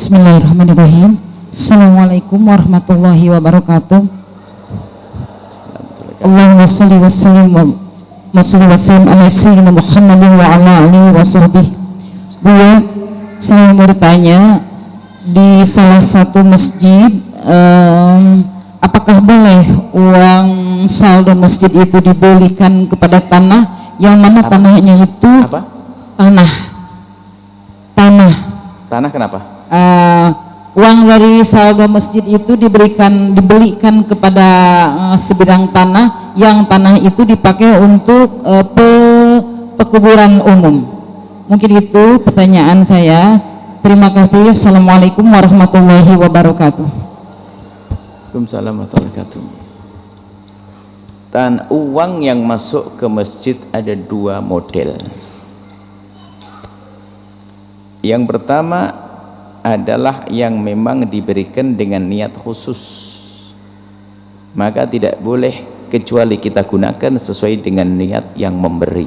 Bismillahirrahmanirrahim. Assalamualaikum warahmatullahi wabarakatuh. Allahumma sholli wa sallim ala sayyidina Muhammadin wa ala alihi wa sahbihi. Buya, saya mau bertanya, di salah satu masjid apakah boleh uang saldo masjid itu dibelikan kepada tanah, yang mana tanahnya itu tanah kenapa? Uang dari saldo masjid itu dibelikan kepada sebidang tanah, yang tanah itu dipakai untuk pekuburan umum. Mungkin itu pertanyaan saya. Terima kasih. Assalamualaikum warahmatullahi wabarakatuh. Waalaikumsalam warahmatullahi wabarakatuh. Dan uang yang masuk ke masjid ada dua model. Yang pertama adalah yang memang diberikan dengan niat khusus, maka tidak boleh kecuali kita gunakan sesuai dengan niat yang memberi.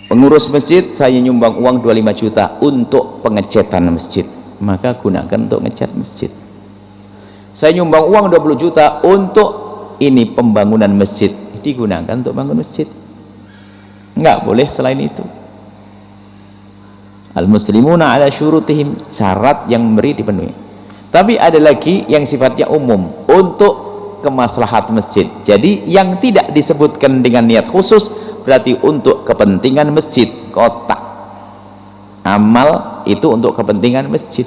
Pengurus masjid, saya nyumbang uang 25 juta untuk pengecatan masjid, maka gunakan untuk ngecat masjid. Saya nyumbang uang 20 juta untuk ini pembangunan masjid, digunakan untuk bangun masjid. Enggak boleh selain itu. Al-muslimuna ala syurutihim, syarat yang memberi dipenuhi. Tapi ada lagi yang sifatnya umum untuk kemaslahat masjid. Jadi yang tidak disebutkan dengan niat khusus berarti untuk kepentingan masjid. Kotak amal itu untuk kepentingan masjid.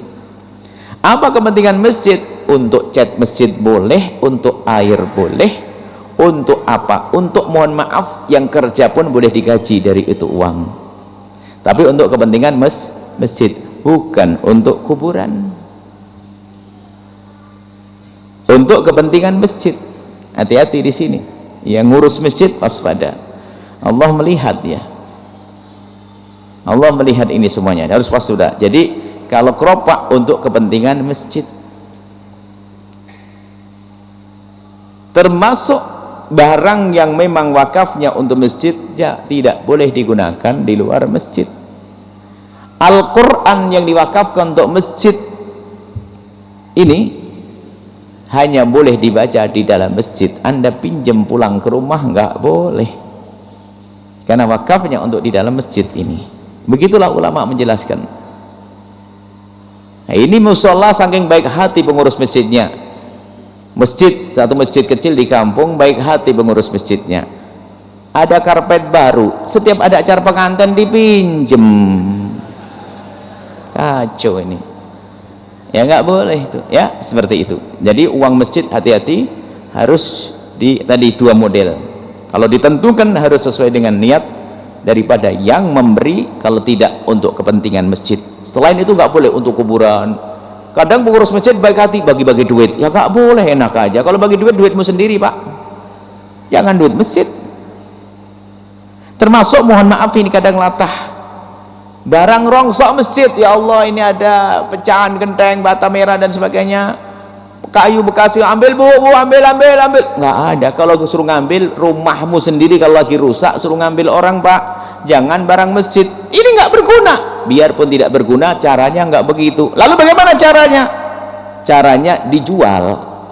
Apa kepentingan masjid? Untuk cat masjid boleh, untuk air boleh, untuk apa? Untuk mohon maaf yang kerja pun boleh digaji dari itu uang. Tapi untuk kepentingan masjid, bukan untuk kuburan. Untuk kepentingan masjid. Hati-hati di sini. Yang ngurus masjid waspada. Allah melihat ya. Allah melihat ini semuanya. Harus waspada. Jadi kalau keropak untuk kepentingan masjid. Termasuk barang yang memang wakafnya untuk masjid, ya tidak boleh digunakan di luar masjid. Al-Quran yang diwakafkan untuk masjid ini hanya boleh dibaca di dalam masjid. Anda pinjam pulang ke rumah nggak boleh, karena wakafnya untuk di dalam masjid ini. Begitulah ulama menjelaskan. Nah, ini musola saking baik hati pengurus masjidnya. Masjid, satu masjid kecil di kampung, baik hati pengurus masjidnya. Ada karpet baru, setiap ada acara pengantin dipinjem. Kacau ini. Ya nggak boleh itu, ya seperti itu. Jadi uang masjid hati-hati, harus tadi dua model. Kalau ditentukan harus sesuai dengan niat daripada yang memberi, kalau tidak untuk kepentingan masjid. Setelah itu nggak boleh untuk kuburan. Kadang pengurus masjid baik hati bagi-bagi duit, ya nggak boleh, enak aja. Kalau bagi duit, duitmu sendiri pak, jangan duit masjid. Termasuk mohon maaf ini kadang latah, barang rongsok masjid, ya Allah ini ada pecahan genteng, bata merah dan sebagainya, kayu bekas, ambil bu, ambil, nggak ada. Kalau suruh ngambil rumahmu sendiri, kalau lagi rusak suruh ngambil orang pak, jangan barang masjid. Ini nggak berguna. Biarpun tidak berguna, caranya nggak begitu. Lalu bagaimana caranya? Caranya dijual,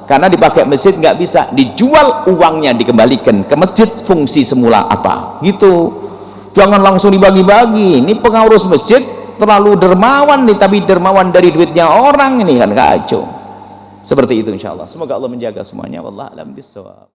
karena dipakai masjid nggak bisa dijual, uangnya dikembalikan ke masjid, fungsi semula apa gitu. Jangan langsung dibagi-bagi. Ini pengurus masjid terlalu dermawan nih, tapi dermawan dari duitnya orang, ini kan kacau. Seperti itu insyaallah. Semoga Allah menjaga semuanya. Wallahu a'lam bishawab.